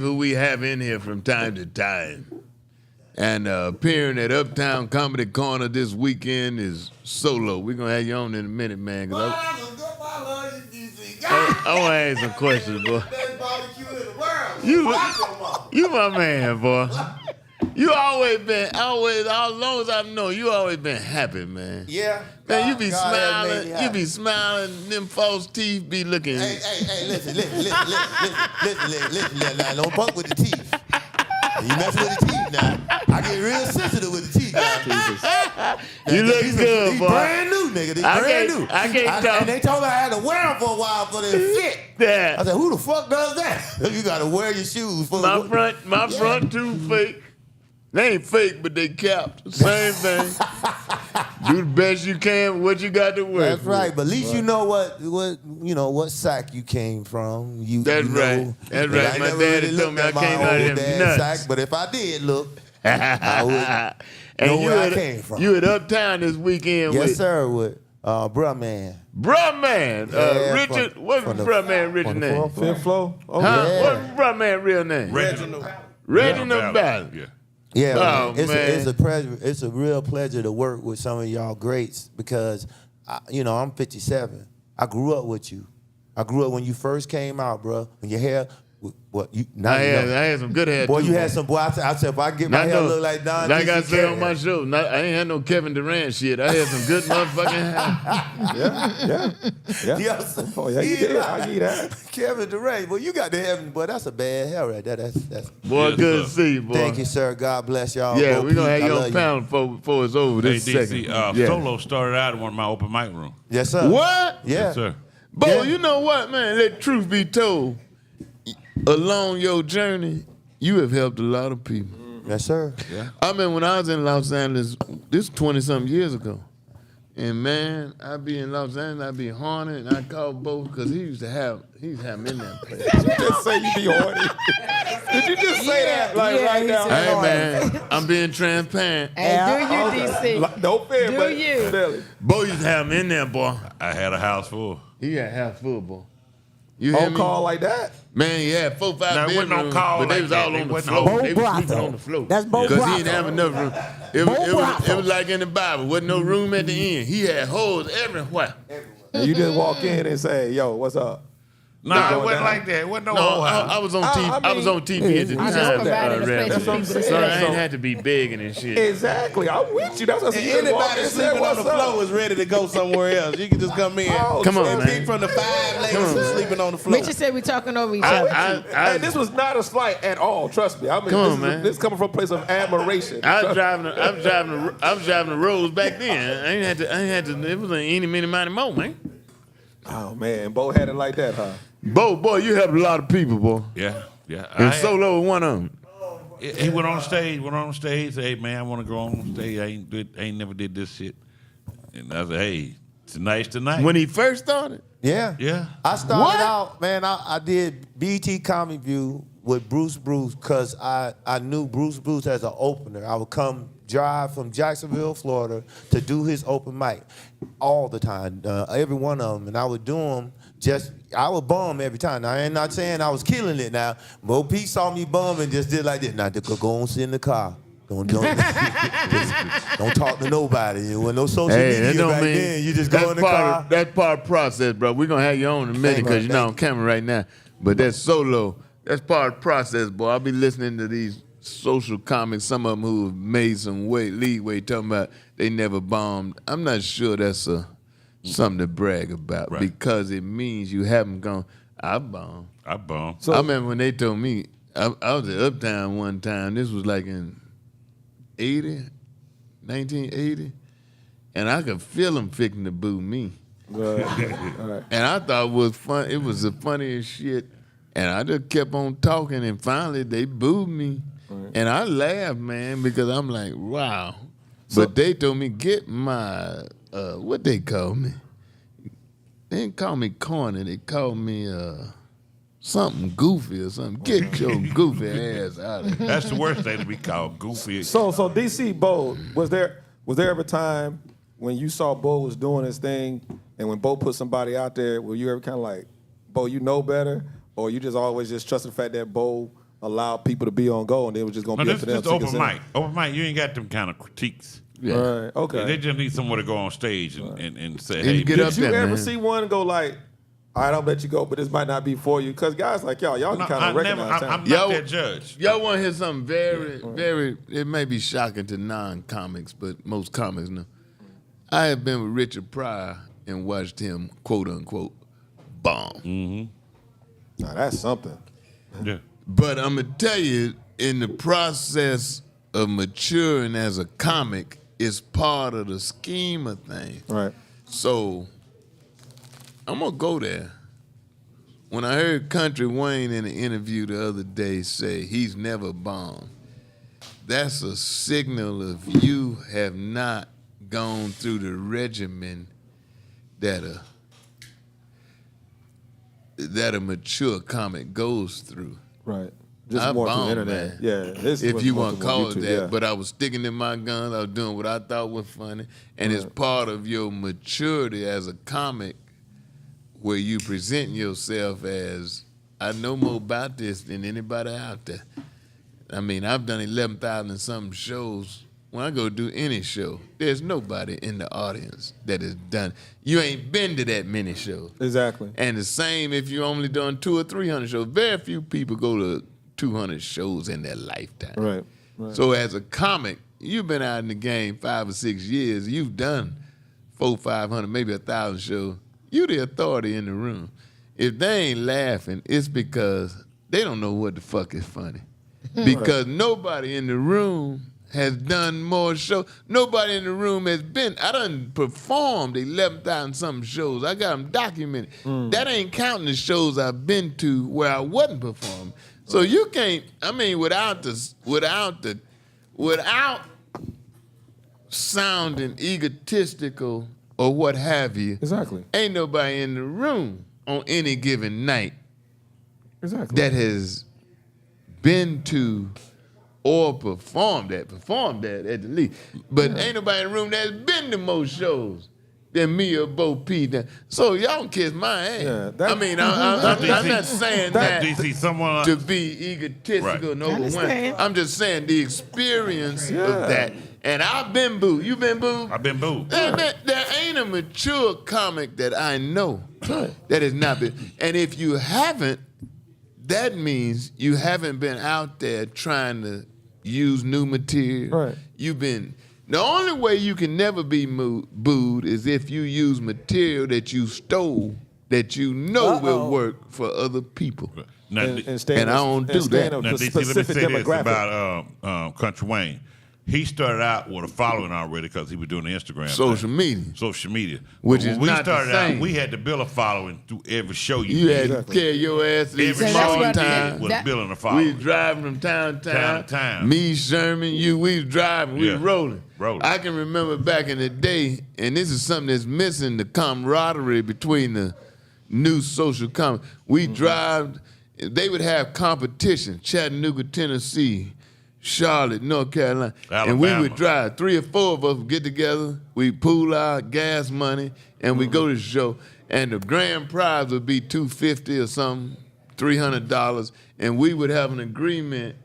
who we have in here from time to time. And appearing at Uptown Comedy Corner this weekend is Solo. We're going to have you on in a minute, man. I want to ask some questions, boy. You my man, boy. You always been, all long as I've known, you always been happy, man. Yeah. Man, you be smiling. You be smiling. Them false teeth be looking. Hey, listen. Now, don't fuck with the teeth. You mess with the teeth now. I get real sensitive with the teeth now. You look good, these boy. Brand new, nigga. These brand new. I can't talk. And they told me I had to wear them for a while for their fit. Yeah. I said, who the fuck does that? You got to wear your shoes. For My front tooth fake. They ain't fake, but they capped. Same thing. Do the best you can with what you got to wear. That's right, but at least you know what sack you came from. That's right. That's right. My daddy told me I came out of them nuts. Sack, but if I did look, I would know where I came from. You at Uptown this weekend? Yes, sir. With Bruh Man. Bruh Man. Richard. What's Bruh Man Richard name? Fifth floor. Huh? What's Bruh Man real name? Reginald Ballard. Yeah, oh, man. Man. It's a pleasure. It's a real pleasure to work with some of y'all greats because, I'm 57. I grew up with you. I grew up when you first came out, bro. When your hair, I had some good hair. Boy, too, you had some. Boy, I said if I get my hair look like Don, like I say on my show, I ain't had no Kevin Durant shit. I had some good motherfucking hair. Yeah. Yes. Oh, yeah, you did. I get that. Kevin Durant. Well, you got the heaven, boy. That's a bad hair right there. That's. Boy, yes, good to sir. see you, boy. Thank you, sir. God bless y'all. Yeah, Bo we're going to Peep, have you I on love panel before it's over this second. Solo started out in one of my open mic rooms. Yes, sir. What? Yeah. Yes, sir. Bo, Yeah. you know what, man? Let truth be told. Along your journey, you have helped a lot of people. Yes, sir. Yeah. I mean, when I was in Los Angeles, this 20-something years ago, and man, I'd be in Los Angeles, I'd be horny, and I'd call Bo because he used to have me in that place. Did you just say you be horny? Did you just say that right now? Hey, man, I'm being transparent. Hey, do you, DC? No fair, Do but you? Billy. Bo used to have me in there, boy. I had a house full. He had half full, boy. You hear On me? call like that? Man, he had 4, 5 No, it wasn't bedrooms, on call but they like was that. all They on the wasn't floor. on- They was Bo sleeping Bravo. on the floor. That's Bo Because he Bravo. didn't have enough room. It was like in the Bible. Wasn't no room at the end. He had holes everywhere. And you just walk in and say, yo, what's up? No, it wasn't like that. It wasn't no No, whole I house. was on TV. I was on TV at the I just time. provided a space That's for what I'm people to saying. So I stay. ain't had to be begging and shit. Exactly. I'm with you. That's what I said. You just walk in Anybody and say, sleeping on what's the up? floor is ready to go somewhere else. You can just come in. Oh, Come on, And man. pick from the 5 ladies who's sleeping on the floor. Richard said we talking over each other. And this was not a slight at all. Trust me. I mean, Come on, this man. This coming from a place of admiration. I was driving the roads back then. I ain't had to. It was an any, many, money, mo, man. Oh man, Bo had it like that, huh? Bo, boy, you helped a lot of people, boy. Yeah. And Solo was one of them. He went on stage, said, hey, man, I want to go on stage. I ain't never did this shit. And I said, hey, tonight's tonight. When he first started. Yeah. Yeah. I started out, man, I did BT Comedy View with Bruce because I knew Bruce as an opener. I would come drive from Jacksonville, Florida to do his open mic all the time, every one of them. And I would do them I would bum every time. Now, I ain't not saying I was killing it now. Bo Peep saw me bum and just did like this. Now, go on, sit in the car. Don't talk to nobody. When no social media back then, you just go in the car. That's part of the process, bro. We're going to have you on in a minute because you're not on camera right now. But that's Solo. That's part of the process, boy. I'll be listening to these social comics, some of them who have made some leeway talking about they never bombed. I'm not sure that's something to brag about because it means you haven't gone, I bombed. So, I remember when they told me, I was at Uptown one time. This was like in 1980, and I could feel them fixing to boo me. Right. And I thought it was fun. It was the funniest shit. And I just kept on talking, and finally they booed me. Right. And I laughed, man, because I'm like, wow. But they told me, get my, what they call me? They didn't call me corny. They called me something goofy or something. Get your goofy ass out of here. that's the worst thing to be called, goofy. So DC Bo, was there ever a time when you saw Bo was doing his thing, and when Bo put somebody out there, were you ever kind of like, Bo, you know better, or you just always just trust the fact that Bo allow people to be on go, and it was just gonna No, be this up to them. is open mic. Open mic, you ain't got them kind of critiques. Yeah. Right. Okay. They just need somewhere to go on stage and say, And hey, get up Did you there, ever man. see one go like, all right, I'll let you go, but this might not be for you? Because guys like y'all can kind of recognize I'm talent. not that judge. Y'all want to hear something very, it may be shocking to non-comics, but most comics know. I have been with Richard Pryor and watched him, quote unquote, bomb. Now, that's something. Yeah. But I'm going to tell you, in the process of maturing as a comic, it's part of the scheme of things. Right. So I'm going to go there. When I heard Country Wayne in an interview the other day say he's never bombed, that's a signal of you have not gone through the regimen that a mature comic goes through. Right. Just I more through the bombed, internet. man. Yeah. This If was you more want to through call it YouTube, that, yeah. but I was sticking to my guns. I was doing what I thought was funny, and it's part of your maturity as a comic, where you present yourself as, I know more about this than anybody out there. I mean, I've done 11,000 and something shows. When I go do any show, there's nobody in the audience that has done. You ain't been to that many shows. Exactly. And the same if you only done 200 or 300 shows. Very few people go to 200 shows in their lifetime. Right. So as a comic, you've been out in the game 5 or 6 years. You've done 400, 500, maybe 1,000 shows. You the authority in the room. If they ain't laughing, it's because they don't know what the fuck is funny. Because nobody in the room has done more shows. Nobody in the room has been. I done performed 11,000 something shows. I got them documented. That ain't counting the shows I've been to where I wasn't performing. So you can't. I mean, without sounding egotistical or what have you. Exactly. Ain't nobody in the room on any given night Exactly. that has been to or performed that at the least. But ain't nobody in the room that's been to more shows than me or Bo P. So y'all can kiss my ass. Yeah, that- I mean, I'm not saying that DC, someone to be egotistical and overwhelmed. understand. I'm just saying the experience of that. And I've been booed. You been booed? I've been booed. There ain't a mature comic that I know that has not been. And if you haven't, that means you haven't been out there trying to use new material. Right. You've been. The only way you can never be booed is if you use material that you stole that you know will work for other people. Now, And staying And I don't do staying that. of now the DC, let me specific say this demographic. about Country Wayne. He started out with a following already because he was doing the Instagram Social thing. media. Social media. Which But is when we not the started same. out, we had to build a following through every show You did. had to carry your ass to these Every So show that's small you what- did towns. was that- building a We following. was driving from town to Town to town. Me, Sherman, you, we was driving, we Yeah. was rolling. Rolling. I can remember back in the day, and this is something that's missing, the camaraderie between the new social comedy. We drive, they would have competition, Chattanooga, Tennessee, Charlotte, North Carolina. And we Alabama. would drive. 3 or 4 of us would get together, we pool our gas money, and we go to the show. And the grand prize would be $250 or something, $300, and we would have an agreement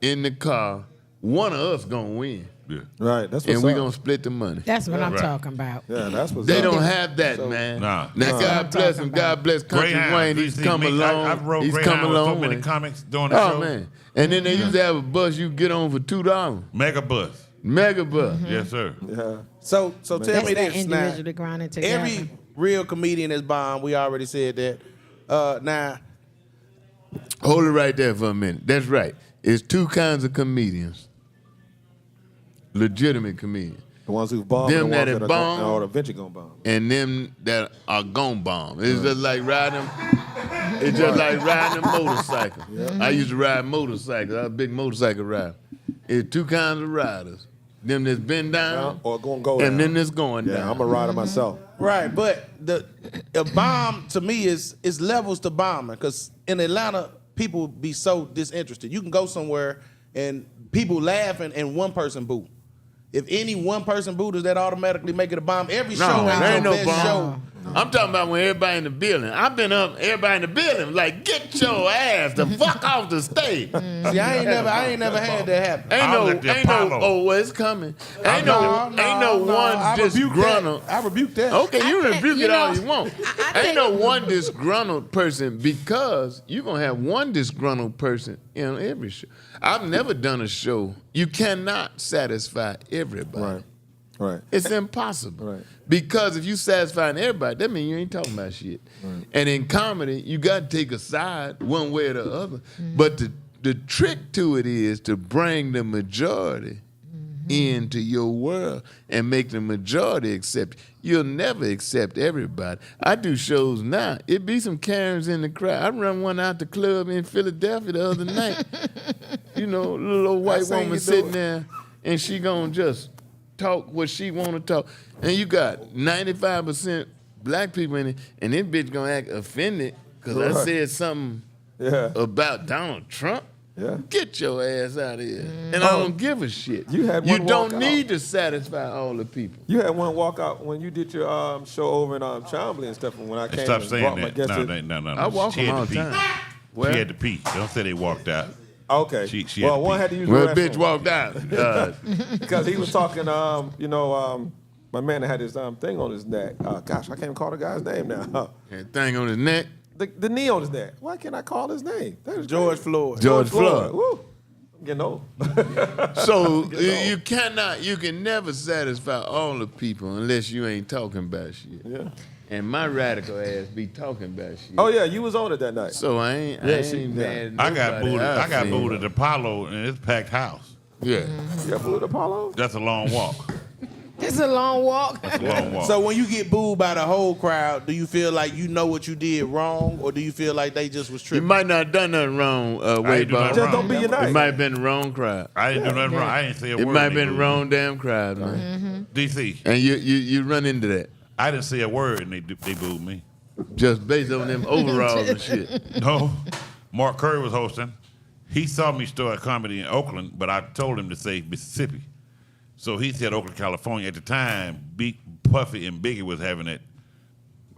in the car. One of us gonna win, Yeah. Right. That's what's and we up. gonna split the money. That's what I'm Right. talking about. Yeah, that's what's They up. don't have that, man. Nah. Now, God bless him. God bless Country Greyhound. Wayne. He's come along. I rode He's Greyhound come with so along. many comics doing the Oh show. man! And then they used to have a bus you get on for $2, Mega bus. mega bus. Yes, sir. Yeah. So tell That's me that this now. individually grinding together. Every real comedian is bomb. We already said that. Now, Hold it right there for a minute. That's right. It's 2 kinds of comedians. Legitimate comedians. The ones who've bombed Them and the that ones have that bombed. are eventually gonna bomb. And them that are gon' bomb. It's just like riding. It's just like riding a motorcycle. I used to ride motorcycles. I was a big motorcycle rider. It's 2 kinds of riders. Them that's been down, Or gonna go and down. then that's going Yeah, down. I'm a rider myself. right, but a bomb to me is levels to bombing. Because in Atlanta, people be so disinterested. You can go somewhere and people laughing and one person boo. If any one person boo, does that automatically make it a bomb? Every show ain't there ain't your no best bomb. show. I'm talking about when everybody in the building. I've been up, everybody in the building, like, get your ass the fuck off the stage. See, I ain't never had that happen. Ain't no, oh, well, it's coming. Ain't no one disgruntled. I rebuke that. Okay, you think, rebuke you it know, all you want. Ain't no one disgruntled person, because you're going to have one disgruntled person in every show. I've never done a show. You cannot satisfy everybody. Right. It's impossible. Right. Because if you satisfying everybody, that means you ain't talking about shit. Right. And in comedy, you got to take a side one way or the other. But the trick to it is to bring the majority into your world and make the majority accept. You'll never accept everybody. I do shows now. It be some Karens in the crowd. I run one out the club in Philadelphia the other night. You know, little old white woman sitting there, and she gonna just talk what she want to talk. And you got 95% black people in it, and this bitch gonna act offended because I said something about Donald Trump. Yeah. Get your ass out of here. And I don't give a shit. You had You one don't walk need out. to satisfy all the people. You had one walk out when you did your show over in Chambly and stuff. And when I came, Stop and saying brought my that. guests No. I walk She them had all to the pee. time. She had to pee. Don't say they walked out. Okay. She well, had to one pee. had to use Well, the bitch restroom. walked out. Because he was talking, my man that had his thing on his neck. Gosh, I can't even call the guy's name now. That thing on his neck. The knee on his neck. Why can't I call his name? That is George crazy. Floyd. George Floyd. Woo. I'm getting old. So you can never satisfy all the people unless you ain't talking about shit. Yeah. And my radical ass be talking about shit. Oh yeah, you was on it that night. So I ain't mad at I got nobody booed. I got seen. booed at Apollo in this packed house. Yeah. You got booed at Apollo? That's a long walk. It's a long walk. That's a long walk. So when you get booed by the whole crowd, do you feel like you know what you did wrong, or do you feel like they just was You tripping? might not have done nothing wrong, I ain't do Weightball. nothing Just don't be your It night. might have been the wrong crowd. I didn't do nothing wrong. I didn't say a It word. might have when been the they wrong damn crowd, man. DC. And you run into that I didn't say a word and they booed me. just based on them overalls and shit. No. Mark Curry was hosting. He saw me start comedy in Oakland, but I told him to say Mississippi. So he said Oakland, California. At the time, Puffy and Biggie was having it.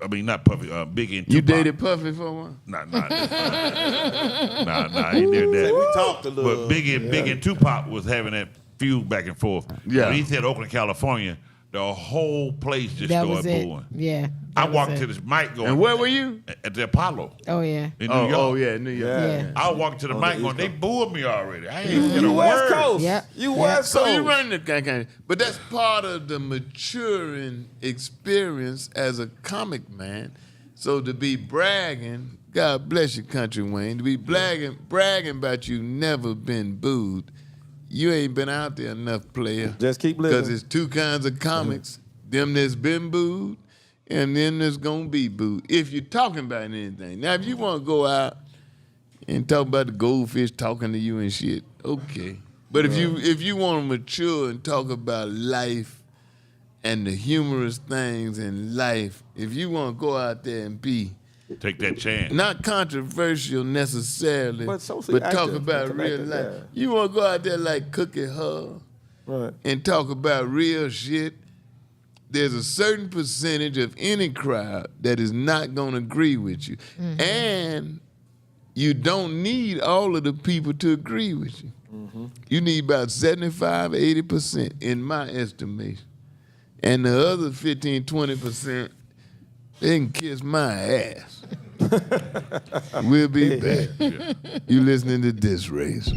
I mean, not Puffy, Biggie and Tupac. You dated Puffy for a while? Nah, he did that. We talked a little. But Biggie and Tupac was having that feud back and forth. Yeah. When he said Oakland, California, the whole place just That started was it. booing. Yeah. I that was walked it. to this mic going. And where were you? At the Apollo Oh yeah. in New York. Oh, yeah, New York. Yeah. I walked to the mic going, they booed me already. I ain't said a You West word. Coast. Yep. You Yep. West So Coast. you running the kind of, but that's part of the maturing experience as a comic man. So to be bragging, God bless your country, Wayne. To be bragging about you never been booed. You ain't been out there enough, player. Just keep living. Because there's two kinds of comics: them that's been booed, and them that's gonna be booed. If you're talking about anything, now if you want to go out and talk about the goldfish talking to you and shit, okay. But if you want to mature and talk about life and the humorous things in life, if you want to go out there and be Take that chance. not controversial necessarily, But socially talk active about and real connected, life. yeah. You want to go out there like Cookie Hub Right. and talk about real shit. There's a certain percentage of any crowd that is not going to agree with you. And you don't need all of the people to agree with you. You need about 75, 80% in my estimation. And the other 15, 20%, they can kiss my ass. We'll be back. You listening to DisRace.